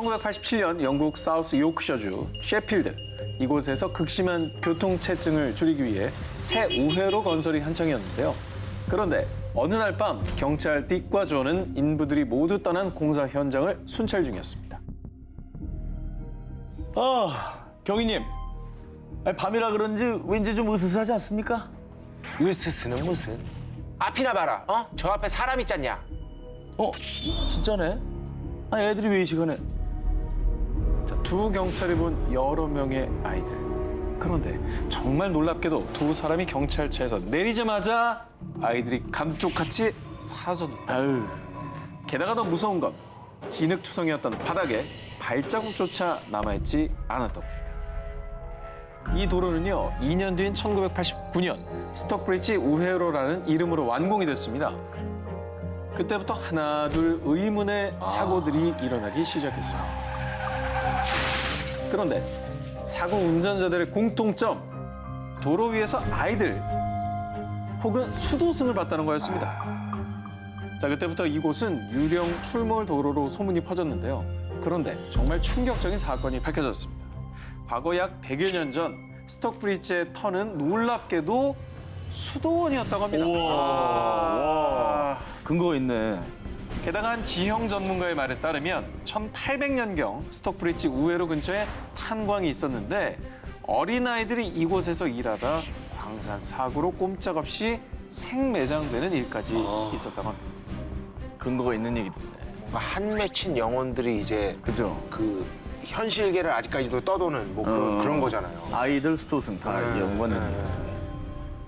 1987년 영국 사우스 요크셔주 셰필드 이곳에서 극심한 교통체증을 줄이기 위해 새 우회로 건설이 한창이었는데요. 그런데 어느 날 밤 경찰 딕과 존은 인부들이 모두 떠난 공사 현장을 순찰 중이었습니다. 경위님. 밤이라 그런지 왠지 좀 으스스하지 않습니까? 으스스는 무슨? 앞이나 봐라. 저 앞에 사람 있잖냐? 진짜네. 애들이 왜 이 시간에? 자, 두 경찰이 본 여러 명의 아이들. 그런데 정말 놀랍게도 두 사람이 경찰차에서 내리자마자 아이들이 감쪽같이 사라졌다. 게다가 더 무서운 건 진흙투성이었던 바닥에 발자국조차 남아있지 않았던 겁니다. 이 도로는요, 2년 뒤인 1989년 스톡브리지 우회로라는 이름으로 완공이 됐습니다. 그때부터 하나 둘 의문의 사고들이 일어나기 시작했습니다. 그런데 사고 운전자들의 공통점, 도로 위에서 아이들 혹은 수도승을 봤다는 거였습니다. 자, 그때부터 이곳은 유령 출몰 도로로 소문이 퍼졌는데요. 그런데 정말 충격적인 사건이 밝혀졌습니다. 과거 약 100여 년 전 스톡브리지의 터는 놀랍게도 수도원이었다고 합니다. 와, 근거가 있네. 게다가 한 지형 전문가의 말에 따르면 1800년경 스톡브리지 우회로 근처에 탄광이 있었는데 어린아이들이 이곳에서 일하다 광산 사고로 꼼짝없이 생매장되는 일까지 있었다고 합니다. 근거가 있는 얘기 듣네. 한 맺힌 영혼들이 이제 그죠? 그 현실계를 아직까지도 떠도는 뭐 그런 거잖아요. 아이들 수도승 다 연관된 얘기.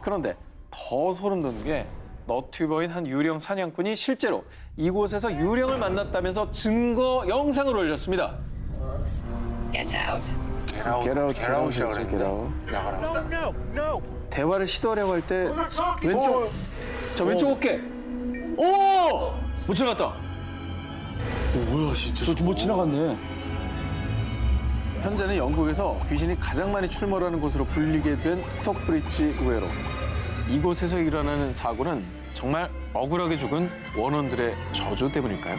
그런데 더 소름 돋는 게 너튜버인 한 유령 사냥꾼이 실제로 이곳에서 유령을 만났다면서 증거 영상을 올렸습니다. 게라웃이라고 그랬는데. 나가라. 대화를 시도하려고 할 때 왼쪽, 왼쪽 어깨. 못 지나갔다. 뭐야 진짜. 못 지나갔네. 현재는 영국에서 귀신이 가장 많이 출몰하는 곳으로 불리게 된 스톡브리지 우회로. 이곳에서 일어나는 사고는 정말 억울하게 죽은 원혼들의 저주 때문일까요?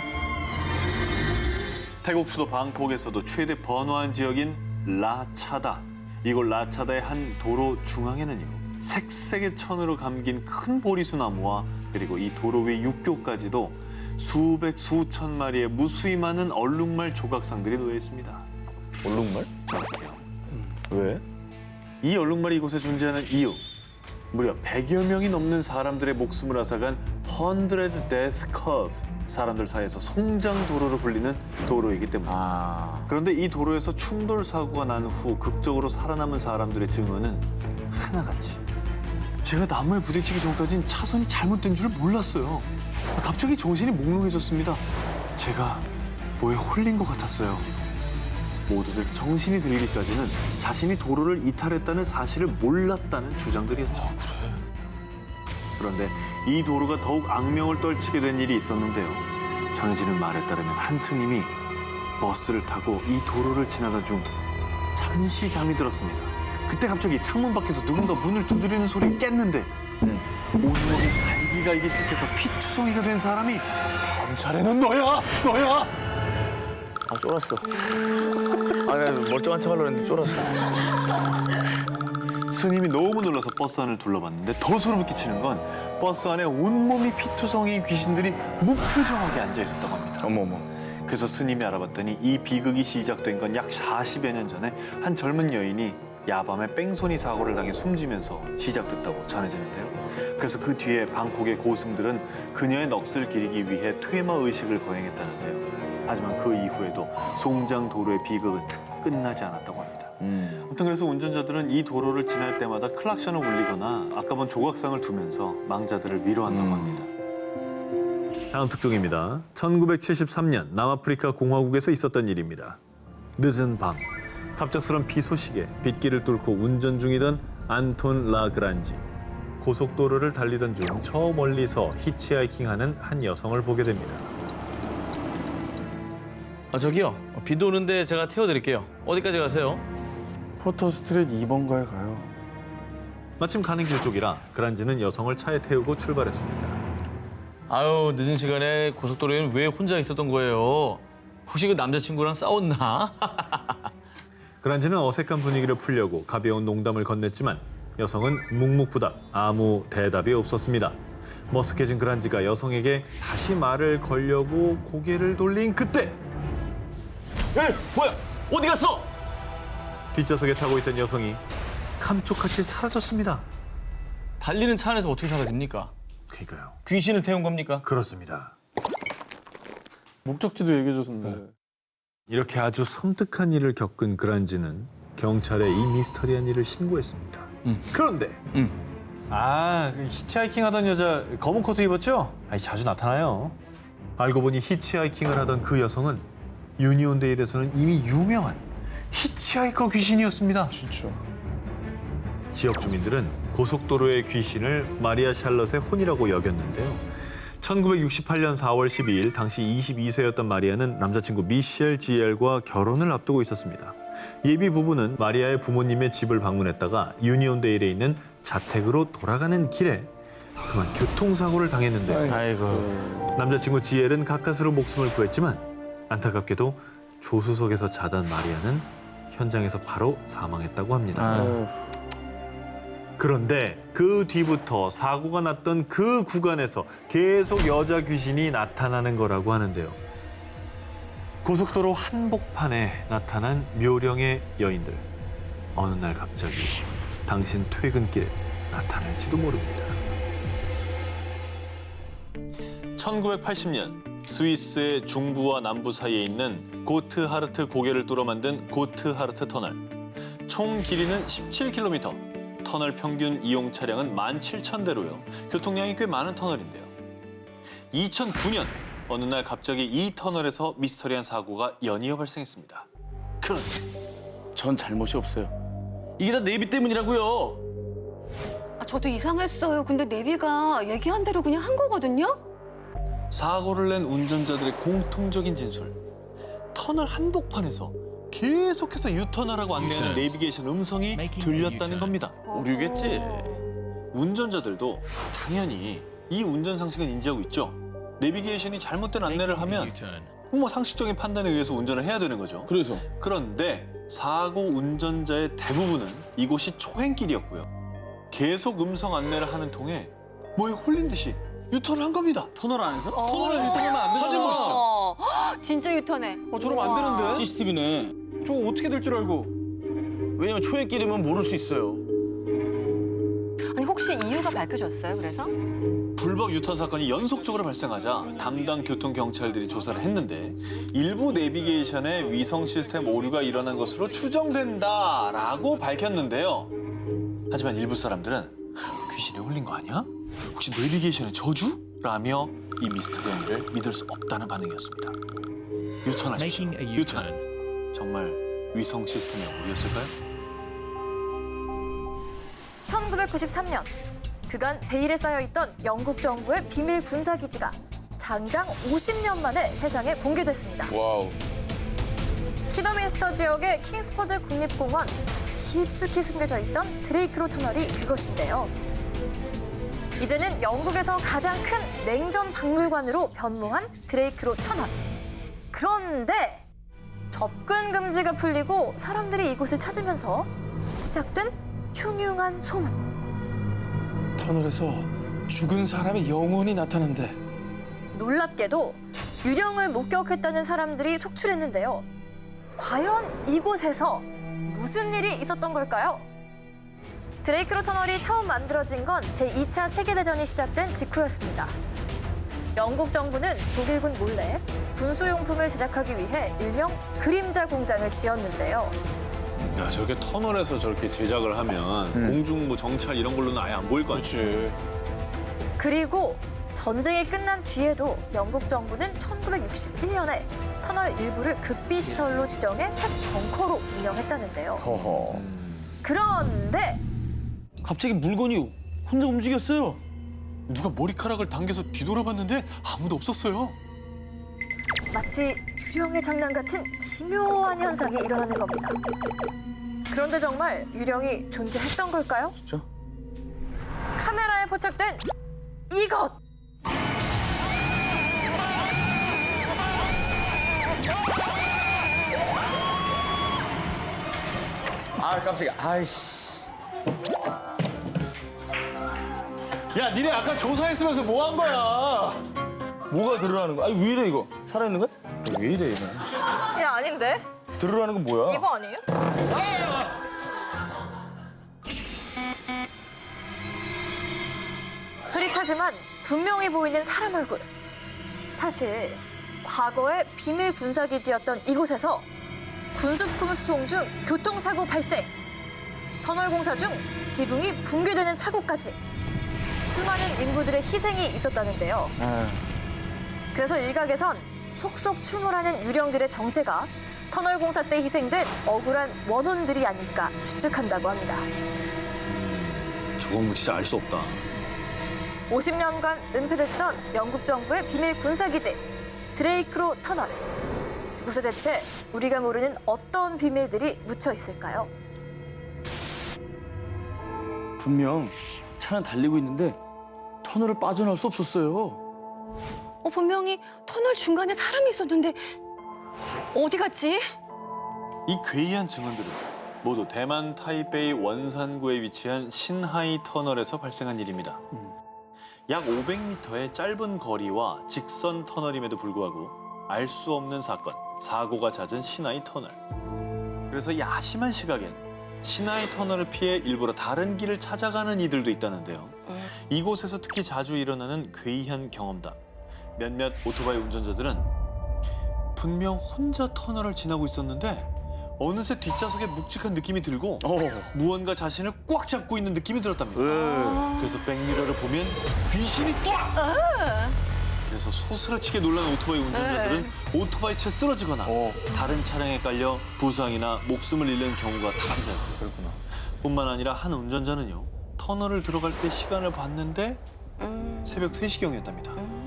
태국 수도 방콕에서도 최대 번화한 지역인 라차다. 이곳 라차다의 한 도로 중앙에는요. 색색의 천으로 감긴 큰 보리수 나무와 그리고 이 도로 위 육교까지도 수백 수천 마리의 무수히 많은 얼룩말 조각상들이 놓여 있습니다. 얼룩말? 정확해요. 왜? 이 얼룩말이 이곳에 존재하는 이유. 무려 100여 명이 넘는 사람들의 목숨을 앗아간 100 Death Curve. 사람들 사이에서 송장도로로 불리는 도로이기 때문입니다. 그런데 이 도로에서 충돌 사고가 난 후 극적으로 살아남은 사람들의 증언은 하나같이. 제가 나무에 부딪히기 전까진 차선이 잘못된 줄 몰랐어요. 갑자기 정신이 몽롱해졌습니다. 제가 뭐에 홀린 것 같았어요. 모두들 정신이 들기까지는 자신이 도로를 이탈했다는 사실을 몰랐다는 주장들이었죠. 그런데 이 도로가 더욱 악명을 떨치게 된 일이 있었는데요. 전해지는 말에 따르면 한 스님이 버스를 타고 이 도로를 지나던 중 잠시 잠이 들었습니다. 그때 갑자기 창문 밖에서 누군가 문을 두드리는 소리를 깼는데 온몸이 갈기갈기 찢겨서 피투성이가 된 사람이 경찰에는 너야! 쫄았어. 내가 멀쩡한 척 하려고 했는데 쫄았어. 스님이 너무 놀라서 버스 안을 둘러봤는데 더 소름을 끼치는 건 버스 안에 온몸이 피투성이인 귀신들이 무표정하게 앉아 있었다고 합니다. 어머머. 그래서 스님이 알아봤더니 이 비극이 시작된 건 약 40여 년 전에 한 젊은 여인이 야밤에 뺑소니 사고를 당해 숨지면서 시작됐다고 전해지는데요. 그래서 그 뒤에 방콕의 고승들은 그녀의 넋을 기리기 위해 퇴마 의식을 거행했다는데요. 하지만 그 이후에도 송장도로의 비극은 끝나지 않았다고 합니다. 아무튼 그래서 운전자들은 이 도로를 지날 때마다 클락션을 울리거나 아까 본 조각상을 두면서 망자들을 위로한다고 합니다. 다음 특종입니다. 1973년 남아프리카 공화국에서 있었던 일입니다. 늦은 밤, 갑작스런 비 소식에 빗길을 뚫고 운전 중이던 안톤 라그란지. 고속도로를 달리던 중 저 멀리서 히치하이킹하는 한 여성을 보게 됩니다. 저기요. 비도 오는데 제가 태워드릴게요. 어디까지 가세요? 포터 스트릿 2번가에 가요. 마침 가는 길 쪽이라 그란지는 여성을 차에 태우고 출발했습니다. 아유, 늦은 시간에 고속도로에는 왜 혼자 있었던 거예요? 혹시 그 남자친구랑 싸웠나? 그란지는 어색한 분위기를 풀려고 가벼운 농담을 건넸지만 여성은 묵묵부답 아무 대답이 없었습니다. 머쓱해진 그란지가 여성에게 다시 말을 걸려고 고개를 돌린 그때 에? 뭐야? 어디 갔어? 뒷좌석에 타고 있던 여성이 감쪽같이 사라졌습니다. 달리는 차 안에서 어떻게 사라집니까? 그러니까요. 귀신을 태운 겁니까? 그렇습니다. 목적지도 얘기해줬는데. 이렇게 아주 섬뜩한 일을 겪은 그란지는 경찰에 이 미스터리한 일을 신고했습니다. 그런데 그 히치하이킹 하던 여자 검은 코트 입었죠? 자주 나타나요. 알고 보니 히치하이킹을 하던 그 여성은 유니온데일에서는 이미 유명한 히치하이커 귀신이었습니다. 진짜. 지역 주민들은 고속도로의 귀신을 마리아 샬럿의 혼이라고 여겼는데요. 1968년 4월 12일 당시 22세였던 마리아는 남자친구 미셸 지엘과 결혼을 앞두고 있었습니다. 예비 부부는 마리아의 부모님의 집을 방문했다가 유니온데일에 있는 자택으로 돌아가는 길에 그만 교통사고를 당했는데요. 아이고. 남자친구 지엘은 가까스로 목숨을 구했지만 안타깝게도 조수석에서 자던 마리아는 현장에서 바로 사망했다고 합니다. 그런데 그 뒤부터 사고가 났던 그 구간에서 계속 여자 귀신이 나타나는 거라고 하는데요. 고속도로 한복판에 나타난 묘령의 여인들. 어느 날 갑자기 당신 퇴근길에 나타날지도 모릅니다. 1980년 스위스의 중부와 남부 사이에 있는 고트하르트 고개를 뚫어 만든 고트하르트 터널. 총 길이는 17km. 터널 평균 이용 차량은 17,000대로요. 교통량이 꽤 많은 터널인데요. 2009년 어느 날 갑자기 이 터널에서 미스터리한 사고가 연이어 발생했습니다. 그런데 전 잘못이 없어요. 이게 다 내비 때문이라고요. 저도 이상했어요. 근데 내비가 얘기한 대로 그냥 한 거거든요? 사고를 낸 운전자들의 공통적인 진술. 터널 한복판에서 계속해서 유턴하라고 안내하는 내비게이션 음성이 들렸다는 겁니다. 오류겠지. 운전자들도 당연히 이 운전 상식은 인지하고 있죠. 내비게이션이 잘못된 안내를 하면 상식적인 판단에 의해서 운전을 해야 되는 거죠. 그래서 그런데 사고 운전자의 대부분은 이곳이 초행길이었고요. 계속 음성 안내를 하는 통에 뭐에 홀린 듯이 유턴을 한 겁니다. 터널 안에서? 터널 안에서 사진 보시죠. 진짜 유턴해. 저러면 안 되는데. CCTV네. 저거 어떻게 될 줄 알고. 왜냐면 초행길이면 모를 수 있어요. 아니 혹시 이유가 밝혀졌어요? 그래서? 불법 유턴 사건이 연속적으로 발생하자 담당 교통 경찰들이 조사를 했는데 일부 내비게이션에 위성 시스템 오류가 일어난 것으로 추정된다라고 밝혔는데요. 하지만 일부 사람들은 귀신에 홀린 거 아니야? 혹시 내비게이션의 저주? 라며 이 미스터리한 일을 믿을 수 없다는 반응이었습니다. 유턴하십시오. 유턴. 정말 위성 시스템의 오류였을까요? 1993년 그간 베일에 쌓여있던 영국 정부의 비밀 군사기지가 장장 50년 만에 세상에 공개됐습니다. 와우. 키더민스터 지역의 킹스포드 국립공원 깊숙이 숨겨져 있던 드레이크로 터널이 그것인데요. 이제는 영국에서 가장 큰 냉전 박물관으로 변모한 드레이크로 터널. 그런데 접근 금지가 풀리고 사람들이 이곳을 찾으면서 시작된 흉흉한 소문. 터널에서 죽은 사람이 영원히 나타난대. 놀랍게도 유령을 목격했다는 사람들이 속출했는데요. 과연 이곳에서 무슨 일이 있었던 걸까요? 드레이크로 터널이 처음 만들어진 건 제2차 세계대전이 시작된 직후였습니다. 영국 정부는 독일군 몰래 군수용품을 제작하기 위해 일명 그림자 공장을 지었는데요. 야, 저렇게 터널에서 저렇게 제작을 하면 공중 정찰 이런 걸로는 아예 안 보일 것 같아. 그렇지. 그리고 전쟁이 끝난 뒤에도 영국 정부는 1961년에 터널 일부를 극비시설로 지정해 핵 벙커로 운영했다는데요. 허허. 그런데 갑자기 물건이 혼자 움직였어요. 누가 머리카락을 당겨서 뒤돌아봤는데 아무도 없었어요. 마치 유령의 장난 같은 기묘한 현상이 일어나는 겁니다. 그런데 정말 유령이 존재했던 걸까요? 진짜? 카메라에 포착된 이것! 아 깜짝이야. 아이씨. 야, 니네 아까 조사했으면서 뭐 한 거야? 뭐가 들으라는 거야? 아니 왜 이래 이거? 살아있는 거야? 왜 이래 이거? 야, 아닌데? 들으라는 건 뭐야? 이거 아니에요? 흐릿하지만 분명히 보이는 사람 얼굴. 사실 과거의 비밀 군사기지였던 이곳에서 군수품 수송 중 교통사고 발생, 터널 공사 중 지붕이 붕괴되는 사고까지 수많은 인부들의 희생이 있었다는데요. 그래서 일각에선 속속 출몰하는 유령들의 정체가 터널 공사 때 희생된 억울한 원혼들이 아닐까 추측한다고 합니다. 저건 뭐 진짜 알 수 없다. 50년간 은폐됐던 영국 정부의 비밀 군사기지 드레이크로 터널. 그곳에 대체 우리가 모르는 어떤 비밀들이 묻혀 있을까요? 분명 차는 달리고 있는데 터널을 빠져나올 수 없었어요. 분명히 터널 중간에 사람이 있었는데 어디 갔지? 이 괴이한 증언들은 모두 대만 타이베이 원산구에 위치한 신하이 터널에서 발생한 일입니다. 약 500m의 짧은 거리와 직선 터널임에도 불구하고 알 수 없는 사건, 사고가 잦은 신하이 터널. 그래서 야심한 시각엔 신하이 터널을 피해 일부러 다른 길을 찾아가는 이들도 있다는데요. 이곳에서 특히 자주 일어나는 괴이한 경험담. 몇몇 오토바이 운전자들은 분명 혼자 터널을 지나고 있었는데 어느새 뒷좌석에 묵직한 느낌이 들고 무언가 자신을 꽉 잡고 있는 느낌이 들었답니다. 그래서 백미러를 보면 귀신이 딱! 그래서 소스라치게 놀란 오토바이 운전자들은 오토바이 채 쓰러지거나 다른 차량에 깔려 부상이나 목숨을 잃는 경우가 다반사요. 그렇구나. 뿐만 아니라 한 운전자는요. 터널을 들어갈 때 시간을 봤는데 새벽 3시경이었답니다.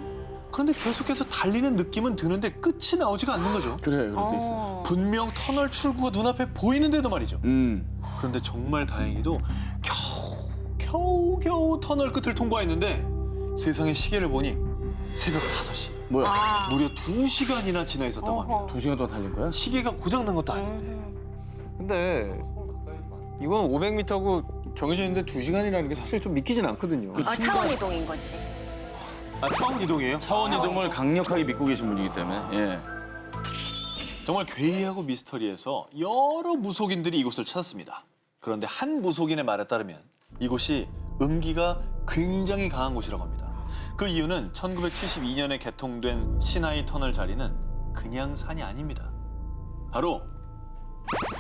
그런데 계속해서 달리는 느낌은 드는데 끝이 나오지가 않는 거죠. 그래 그럴 때 있어. 분명 터널 출구가 눈앞에 보이는데도 말이죠. 그런데 정말 다행히도 겨우 터널 끝을 통과했는데 세상에 시계를 보니 새벽 5시. 뭐야? 무려 2시간이나 지나 있었다고 합니다. 2시간 동안 달린 거야? 시계가 고장난 것도 아닌데. 근데 이건 500m고 정해져 있는데 2시간이라는 게 사실 좀 믿기진 않거든요. 차원 이동인 거지. 차원 이동이에요? 차원 이동을 강력하게 믿고 계신 분이기 때문에. 예. 정말 괴이하고 미스터리해서 여러 무속인들이 이곳을 찾았습니다. 그런데 한 무속인의 말에 따르면 이곳이 음기가 굉장히 강한 곳이라고 합니다. 그 이유는 1972년에 개통된 신하이 터널 자리는 그냥 산이 아닙니다. 바로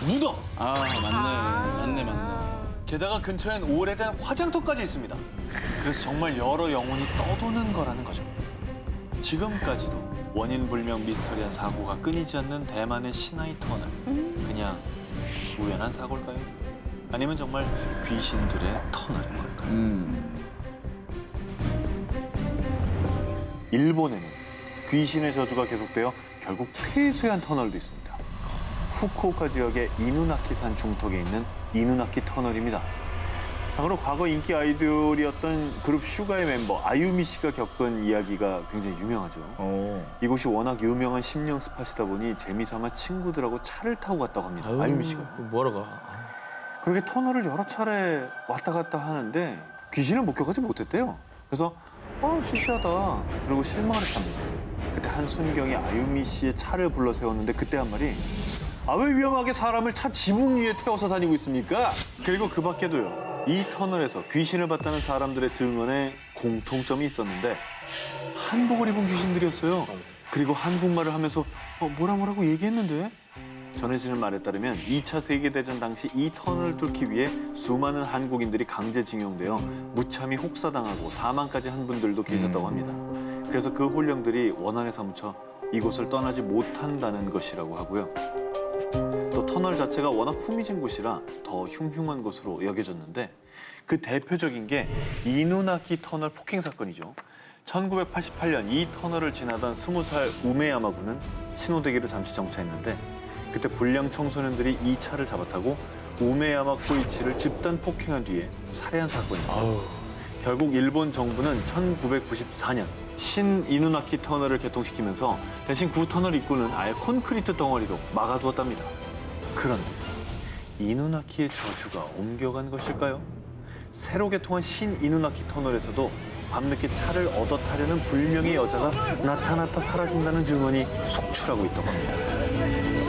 무덤! 맞네. 게다가 근처엔 오래된 화장터까지 있습니다. 그래서 정말 여러 영혼이 떠도는 거라는 거죠. 지금까지도 원인 불명 미스터리한 사고가 끊이지 않는 대만의 신하이 터널. 그냥 우연한 사고일까요? 아니면 정말 귀신들의 터널인 걸까요? 일본에는 귀신의 저주가 계속되어 결국 폐쇄한 터널도 있습니다. 후쿠오카 지역의 이누나키산 중턱에 있는 이누나키 터널입니다. 참고로 과거 인기 아이돌이었던 그룹 슈가의 멤버 아유미 씨가 겪은 이야기가 굉장히 유명하죠. 이곳이 워낙 유명한 심령 스팟이다 보니 재미삼아 친구들하고 차를 타고 갔다고 합니다. 아유미 씨가. 뭐하러 가? 그렇게 터널을 여러 차례 왔다 갔다 하는데 귀신을 목격하지 못했대요. 그래서 시시하다. 그리고 실망을 했답니다. 그때 한순경이 아유미 씨의 차를 불러 세웠는데 그때 한 말이 왜 위험하게 사람을 차 지붕 위에 태워서 다니고 있습니까? 그리고 그 밖에도요. 이 터널에서 귀신을 봤다는 사람들의 증언에 공통점이 있었는데 한복을 입은 귀신들이었어요. 그리고 한국말을 하면서 뭐라고 얘기했는데? 전해지는 말에 따르면 2차 세계대전 당시 이 터널을 뚫기 위해 수많은 한국인들이 강제징용되어 무참히 혹사당하고 사망까지 한 분들도 계셨다고 합니다. 그래서 그 혼령들이 원한에 사무쳐 이곳을 떠나지 못한다는 것이라고 하고요. 또 터널 자체가 워낙 후미진 곳이라 더 흉흉한 곳으로 여겨졌는데 그 대표적인 게 이누나키 터널 폭행 사건이죠. 1988년 이 터널을 지나던 20살 우메야마 군은 신호대기로 잠시 정차했는데 그때 불량 청소년들이 이 차를 잡아타고 우메야마 코이치를 집단 폭행한 뒤에 살해한 사건입니다. 결국 일본 정부는 1994년 신이누나키 터널을 개통시키면서 대신 구 터널 입구는 아예 콘크리트 덩어리로 막아두었답니다. 그런데 이누나키의 저주가 옮겨간 것일까요? 새로 개통한 신이누나키 터널에서도 밤늦게 차를 얻어 타려는 불명의 여자가 나타났다 사라진다는 증언이 속출하고 있다고 합니다.